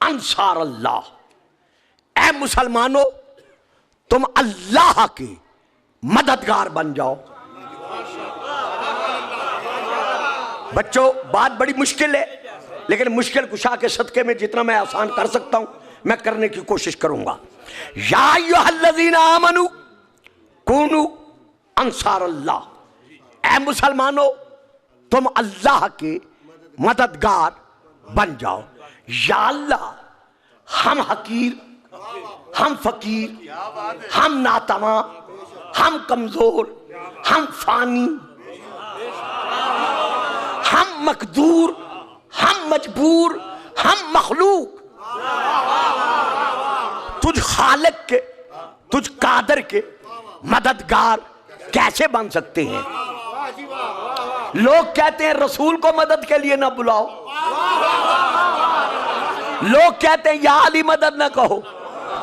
Speaker 1: انصار اللہ، اے مسلمانوں تم اللہ کے مددگار بن جاؤ. بچوں بات بڑی مشکل ہے، لیکن مشکل کشا کے صدقے میں جتنا میں آسان کر سکتا ہوں میں کرنے کی کوشش کروں گا. یا ایھا الذین آمنوا کونوا انصار اللہ، اے مسلمانوں تم اللہ کے مددگار بن جاؤ. یا اللہ ہم حقیر، ہم فقیر، ہم ناتواں، ہم کمزور، ہم فانی، ہم مقدور، ہم مجبور، ہم مخلوق تجھ خالق کے، تجھ قادر کے مددگار کیسے بن سکتے ہیں؟ لوگ کہتے ہیں رسول کو مدد کے لیے نہ بلاؤ، لوگ کہتے ہیں یا علی مدد نہ کہو،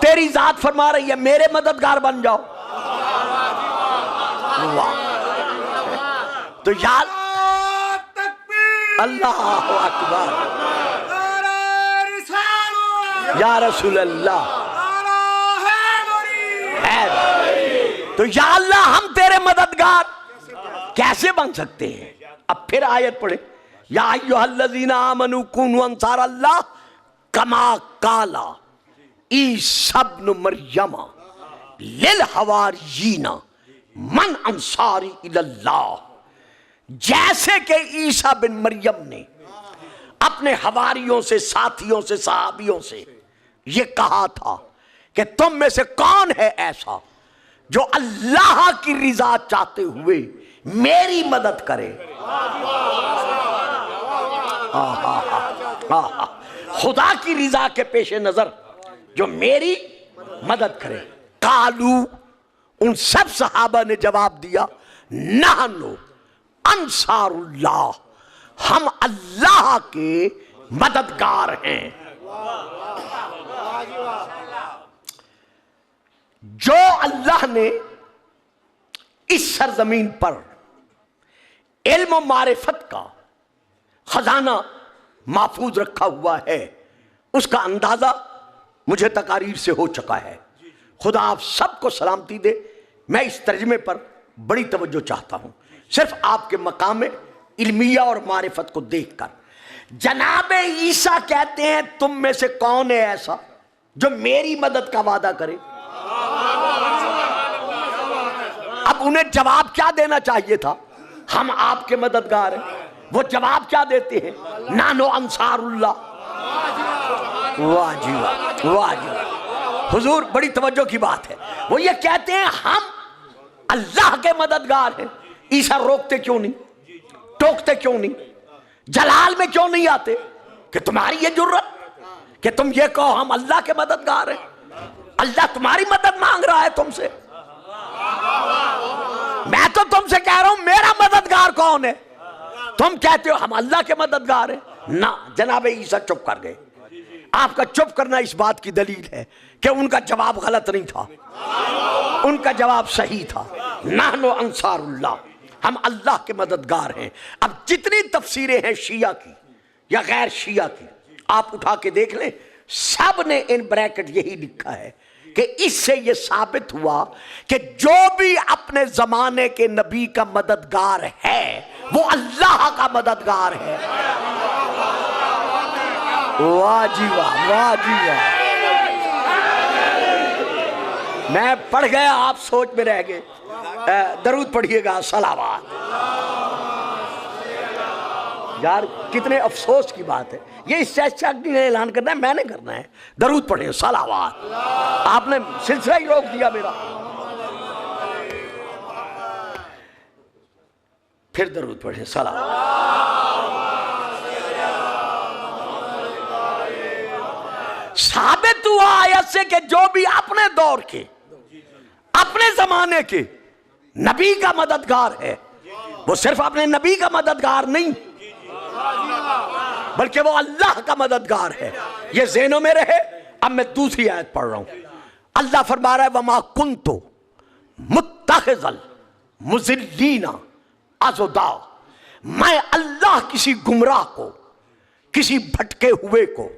Speaker 1: تیری ذات فرما رہی ہے میرے مددگار بن جاؤ۔ تو یا اللہ اکبر، یا رسول اللہ، تو یا اللہ ہم تیرے مددگار کیسے بن سکتے ہیں؟ اب پھر آیت پڑھیں، یا ایھا الذین آمنوا کونوا انصار اللہ کما قال عیسی ابن مریم للحواریین من انصاری الی اللہ، جیسے کہ عیسیٰ بن مریم نے اپنے حواریوں سے، ساتھیوں سے، صحابیوں سے یہ کہا تھا کہ تم میں سے کون ہے ایسا جو اللہ کی رضا چاہتے ہوئے میری مدد کرے؟ خدا کی رضا کے پیش نظر جو میری مدد کرے۔ قالو، ان سب صحابہ نے جواب دیا، نحنو انصار اللہ، ہم اللہ کے مددگار ہیں۔ جو اللہ نے اس سرزمین پر علم و معرفت کا خزانہ محفوظ رکھا ہوا ہے، اس کا اندازہ مجھے تقاریر سے ہو چکا ہے۔ خدا آپ سب کو سلامتی دے۔ میں اس ترجمے پر بڑی توجہ چاہتا ہوں، صرف آپ کے مقام علمیہ اور معرفت کو دیکھ کر۔ جناب عیسیٰ کہتے ہیں تم میں سے کون ہے ایسا جو میری مدد کا وعدہ کرے؟ اب انہیں جواب کیا دینا چاہیے تھا؟ ہم آپ کے مددگار ہیں۔ وہ جواب کیا دیتے ہیں؟ نانو انصار اللہ۔ واہ جی واہ، واہ جی واہ، حضور بڑی توجہ کی بات ہے۔ وہ یہ کہتے ہیں ہم اللہ کے مددگار ہیں۔ عیسیٰ روکتے کیوں نہیں؟ ٹوکتے کیوں نہیں؟ جلال میں کیوں نہیں آتے کہ تمہاری یہ جرت کہ تم یہ کہو ہم اللہ کے مددگار ہیں؟ اللہ تمہاری مدد مانگ رہا ہے تم سے۔ میں تو تم سے کہہ رہا ہوں میرا مددگار کون ہے؟ تم کہتے ہو ہم اللہ کے مددگار ہیں۔ نہ، جناب عیسیٰ چپ کر گئے۔ آپ کا چپ کرنا اس بات کی دلیل ہے کہ ان کا جواب غلط نہیں تھا، ان کا جواب صحیح تھا۔ نحن انصار اللہ، ہم اللہ کے مددگار ہیں۔ اب جتنی تفسیریں ہیں شیعہ کی یا غیر شیعہ کی، آپ اٹھا کے دیکھ لیں، سب نے ان بریکٹ یہی لکھا ہے کہ اس سے یہ ثابت ہوا کہ جو بھی اپنے زمانے کے نبی کا مددگار ہے وہ اللہ کا مددگار ہے۔ واہ جی واہ، واہ جی واہ، میں پڑھ گیا آپ سوچ میں رہ گئے۔ درود پڑھیے گا، صلوات۔ یار کتنے افسوس کی بات ہے، یہ اس چاچی نے اعلان کرنا ہے، میں نے کرنا ہے۔ درود پڑھیں، صلوات۔ آپ نے سلسلہ ہی روک دیا میرا۔ پھر درود پڑھیں، صلوات۔ ثابت ہوا آیت سے کہ جو بھی اپنے دور کے، اپنے زمانے کے نبی کا مددگار ہے، وہ صرف اپنے نبی کا مددگار نہیں بلکہ وہ اللہ کا مددگار ہے۔ یہ ذہنوں میں رہے۔ اب میں دوسری آیت پڑھ رہا ہوں۔ اللہ فرما رہا ہے وَمَا كُنْتُ مُتَّخِذَ الْمُضِلِّينَ عَضُدًا، میں اللہ کسی گمراہ کو، کسی بھٹکے ہوئے کو،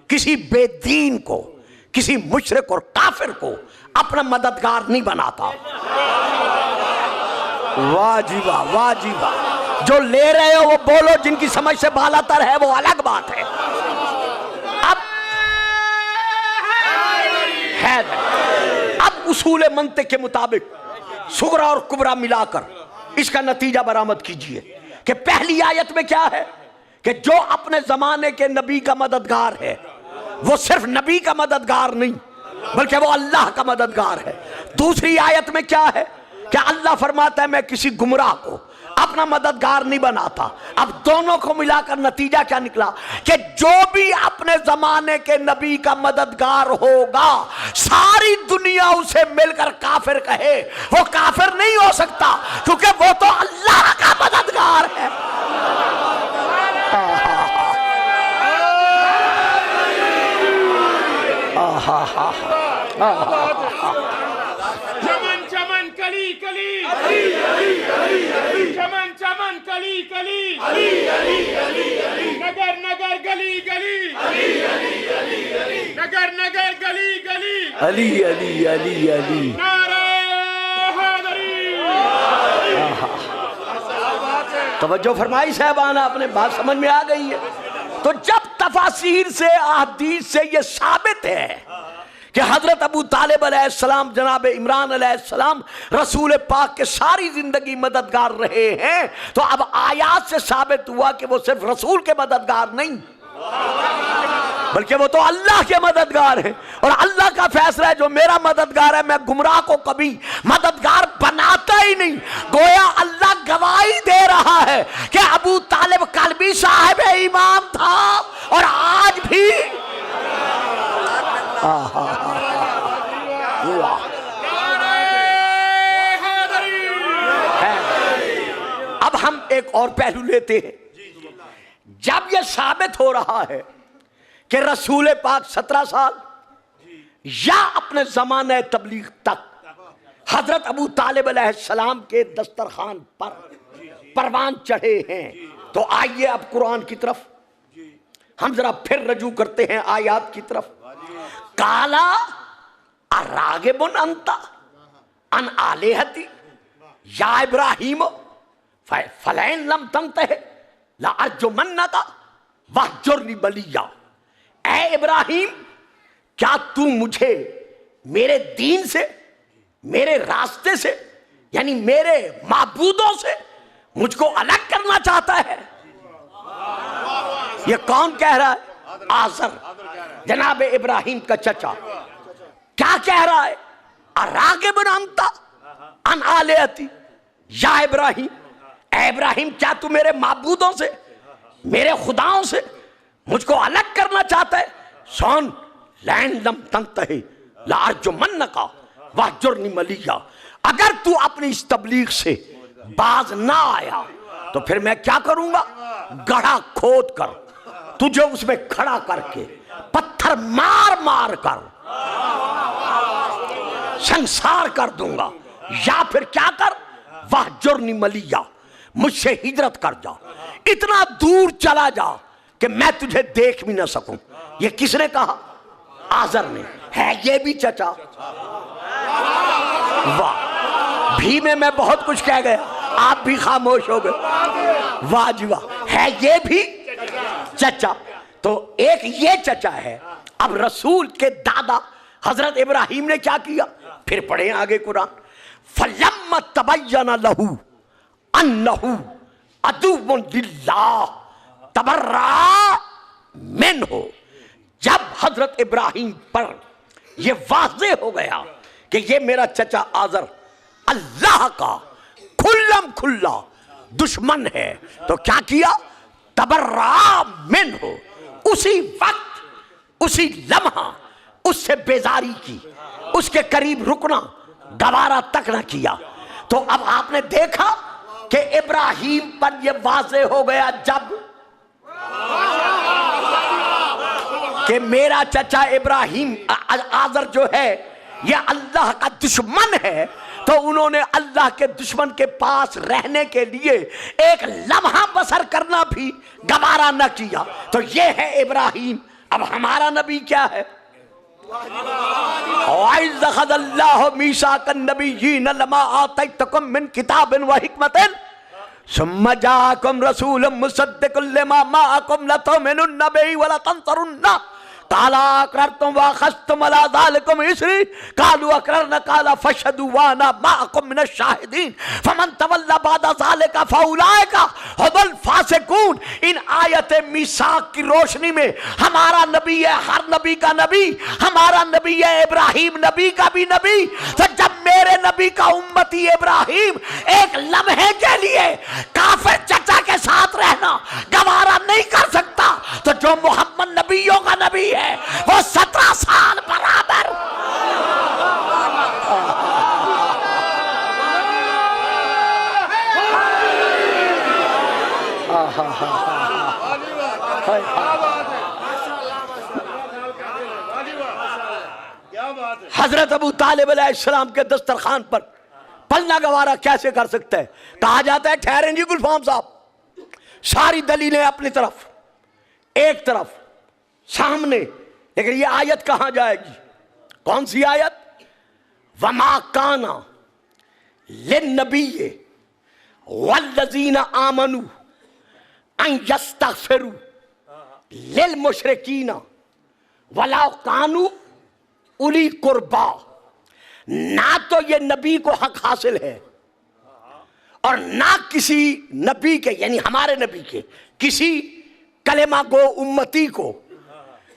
Speaker 1: کسی بے دین کو، کسی مشرک اور کافر کو اپنا مددگار نہیں بناتا۔ واہ جی واہ، واہ جی واہ۔ جو لے رہے ہو وہ بولو، جن کی سمجھ سے بالا تر ہے وہ الگ بات ہے۔ اب اصول منطق کے مطابق صغرا اور کبرا ملا کر اس کا نتیجہ برآمد کیجئے کہ پہلی آیت میں کیا ہے کہ جو اپنے زمانے کے نبی کا مددگار ہے وہ صرف نبی کا مددگار نہیں بلکہ وہ اللہ کا مددگار ہے۔ دوسری آیت میں کیا ہے کہ اللہ فرماتا ہے میں کسی گمراہ کو اپنا مددگار نہیں بناتا۔ اب دونوں کو ملا کر نتیجہ کیا نکلا کہ جو بھی اپنے زمانے کے نبی کا مددگار ہوگا ساری دنیا اسے مل کر کافر کہے، وہ کافر نہیں ہو سکتا کیونکہ وہ تو اللہ کا مددگار ہے۔
Speaker 2: چمن چمن کلی کلی، چمن چمن کلی کلی، نگر نگر گلی گلی، نگر نگر گلی گلی،
Speaker 1: علی علی علی علی۔
Speaker 2: نعرہ حیدری۔
Speaker 1: توجہ فرمائی صاحبان، آپ نے بات سمجھ میں آ گئی ہے؟ تو جب تفاسیر سے احادیث سے یہ ثابت ہے کہ حضرت ابو طالب علیہ السلام جناب عمران علیہ السلام رسول پاک کے ساری زندگی مددگار رہے ہیں، تو اب آیات سے ثابت ہوا کہ وہ صرف رسول کے مددگار نہیں بلکہ وہ تو اللہ کے مددگار ہیں، اور اللہ کا فیصلہ ہے جو میرا مددگار ہے میں گمراہ کو کبھی مددگار بناتا ہی نہیں۔ گویا اللہ گواہی دے رہا ہے کہ ابو طالب کل بھی صاحب ایمان تھا اور آج بھی۔ اب ہم ایک اور پہلو لیتے ہیں۔ جب یہ ثابت ہو رہا ہے کہ رسول پاک 17 سال یا اپنے زمانہ تبلیغ تک حضرت ابو طالب علیہ السلام کے دسترخوان پر پروان چڑھے ہیں، تو آئیے اب قرآن کی طرف ہم ذرا پھر رجوع کرتے ہیں آیات کی طرف۔ کالا اراغب انت عن آلہتی یا ابراہیم فلئن لم تنتہ لارجمنک واہجرنی ملیہ۔ اے ابراہیم، کیا تو مجھے میرے دین سے، میرے راستے سے، یعنی میرے معبودوں سے مجھ کو الگ کرنا چاہتا ہے؟ یہ کون کہہ رہا ہے؟ آزر، جناب ابراہیم کا چچا۔ کیا کہہ رہا ہے؟ اراغب انت عن آلہتی یا ابراہیم، اے ابراہیم کیا تو میرے معبودوں سے، میرے خداؤں سے مجھ کو الگ کرنا چاہتا ہے؟ سون لئن لم تنتہ لارجمنک واہجرنی ملیہ۔ اگر تو اپنی اس تبلیغ سے باز نہ آیا تو پھر میں کیا کروں گا؟ گڑھا کھود کر تجھے اس میں کھڑا کر کے پتھر مار مار کر سنسار کر دوں گا، یا پھر کیا کر؟ واہجرنی ملیہ، مجھ سے ہجرت کر جا، اتنا دور چلا جا کہ میں تجھے دیکھ بھی نہ سکوں۔ یہ کس نے کہا؟ آزر نے۔ ہے یہ بھی چچا؟ واہ، بھی میں بہت کچھ کہہ گیا، آپ بھی خاموش ہو گئے۔ واہ جی واہ، ہے یہ بھی چچا؟ تو ایک یہ چچا ہے۔ اب رسول کے دادا حضرت ابراہیم نے کیا کیا؟ پھر پڑھیں آگے قرآن۔ فَلَمَّ تَبَيَّنَ لَهُ أَنَّهُ عَدُوٌّ لِلَّهِ تَبَرَّأَ مِنْهُ۔ جب حضرت ابراہیم پر یہ واضح ہو گیا کہ یہ میرا چچا آزر اللہ کا کھلم کھلا دشمن ہے، تو کیا کیا؟ تبرأ منہ، اسی وقت، اسی لمحہ اس سے بیزاری کی، اس کے قریب رکنا گوارا تک نہ کیا۔ تو اب آپ نے دیکھا کہ ابراہیم پر یہ واضح ہو گیا جب کہ میرا چچا ابراہیم آزر جو ہے یہ اللہ کا دشمن ہے، تو انہوں نے اللہ کے دشمن کے پاس رہنے کے لیے ایک لمحہ بسر کرنا بھی گوارا نہ کیا۔ تو یہ ہے ابراہیم۔ اب ہمارا نبی کیا ہے؟ وَإِذْ أَخَذَ اللَّهُ مِيثَاقَ النَّبِيِّينَ لَمَا آتَيْتُكُم مِّن كِتَابٍ وَحِكْمَةٍ ثُمَّ جَاءَكُمْ رَسُولٌ مُصَدِّقٌ لِّمَا مَعَكُمْ لَتُؤْمِنُنَّ بِهِ وَلَتَنصُرُنَّهُ قال اقررتم واخذتم على ذلكم اسری قالوا اقررنا قال فاشهدوا وانا معكم من الشاهدين فمن تولى بعد ذلك فاولئك هم الفاسقون. ان آیت میثاق کی روشنی میں ہمارا نبی ہے ہر نبی کا نبی، ہمارا نبی ہے ابراہیم نبی کا بھی نبی. تو جب میرے نبی کا امتی ابراہیم ایک لمحے کے لیے کافر چچا کے ساتھ رہنا گوارا نہیں کر سکتا، تو جو محمد نبیوں کا نبی ہے وہ 17 سال برابر. حضرت ابو طالب علیہ السلام کے دسترخوان پر پلنا گوارا کیسے کر سکتا ہے؟ کہا جاتا ہے ٹھہریں جی گلفام صاحب، ساری دلیلیں اپنی طرف، ایک طرف سامنے، لیکن یہ آیت کہاں جائے گی؟ کون سی آیت؟ وَمَا كَانَ لِلنَّبِيِّ وَالَّذِينَ آمَنُوا أَن يَسْتَغْفِرُوا لِلْمُشْرِكِينَ وَلَوْ كَانُوا اولی قربا. نہ تو یہ نبی کو حق حاصل ہے اور نہ کسی نبی کے، یعنی ہمارے نبی کے کسی کلمہ گو امتی کو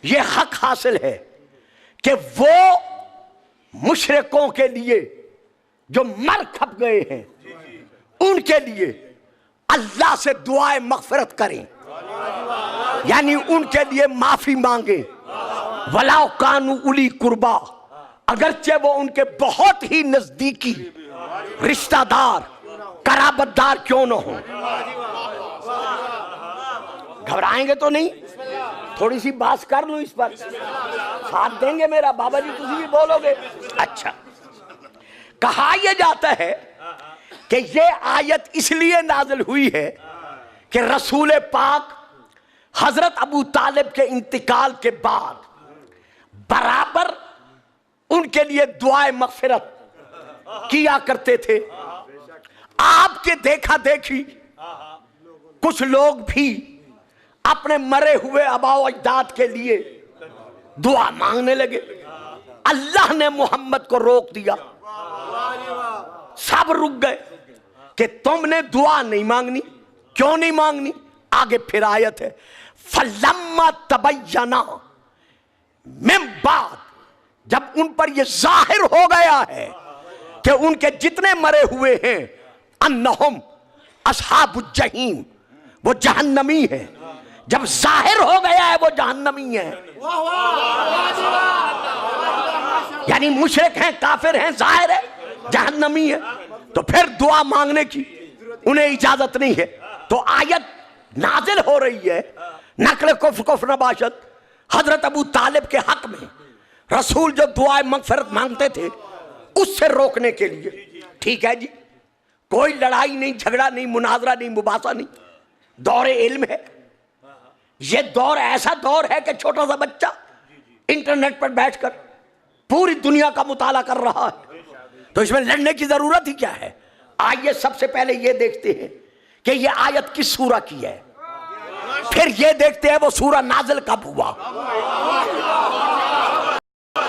Speaker 1: یہ حق حاصل ہے کہ وہ مشرکوں کے لیے جو مر کھپ گئے ہیں ان کے لیے اللہ سے دعائے مغفرت کریں، یعنی ان کے لیے معافی مانگیں. وَلَوْ كَانُوا اولی قربا، اگرچہ وہ ان کے بہت ہی نزدیکی رشتہ دار قرابت دار کیوں نہ ہوں. گھبرائیں گے تو نہیں؟ تھوڑی سی بات کر لوں اس پر، ساتھ دیں گے میرا؟ بابا جی تسی بھی بولو گے؟ اچھا، کہا یہ جاتا ہے کہ یہ آیت اس لیے نازل ہوئی ہے کہ رسول پاک حضرت ابو طالب کے انتقال کے بعد برابر ان کے لیے دعائے مغفرت کیا کرتے تھے. آپ کے دیکھا دیکھی کچھ لوگ بھی اپنے مرے ہوئے آباء و اجداد کے لیے دعا مانگنے لگے. اللہ نے محمد کو روک دیا، سب رک گئے کہ تم نے دعا نہیں مانگنی. کیوں نہیں مانگنی؟ آگے پھر آیت ہے فَلَمَّا تَبَيَّنَا من بعد، جب ان پر یہ ظاہر ہو گیا ہے کہ ان کے جتنے مرے ہوئے ہیں انہم اصحاب الجحیم، وہ جہنمی ہیں، جب ظاہر ہو گیا ہے وہ جہنمی ہیں، یعنی مشرک ہیں، کافر ہیں، ظاہر ہے جہنمی ہیں، تو پھر دعا مانگنے کی انہیں اجازت نہیں ہے. تو آیت نازل ہو رہی ہے نقل کفر نباشت حضرت ابو طالب کے حق میں، رسول جو دعائے مغفرت مانگتے تھے اس سے روکنے کے لیے. ٹھیک ہے جی، کوئی لڑائی نہیں، جھگڑا نہیں، مناظرہ نہیں، مباحثہ نہیں، دور علم ہے. یہ دور ایسا دور ہے کہ چھوٹا سا بچہ انٹرنیٹ پر بیٹھ کر پوری دنیا کا مطالعہ کر رہا ہے، تو اس میں لڑنے کی ضرورت ہی کیا ہے؟ آئیے سب سے پہلے یہ دیکھتے ہیں کہ یہ آیت کس سورہ کی ہے، پھر یہ دیکھتے ہیں وہ سورہ نازل کب ہوا.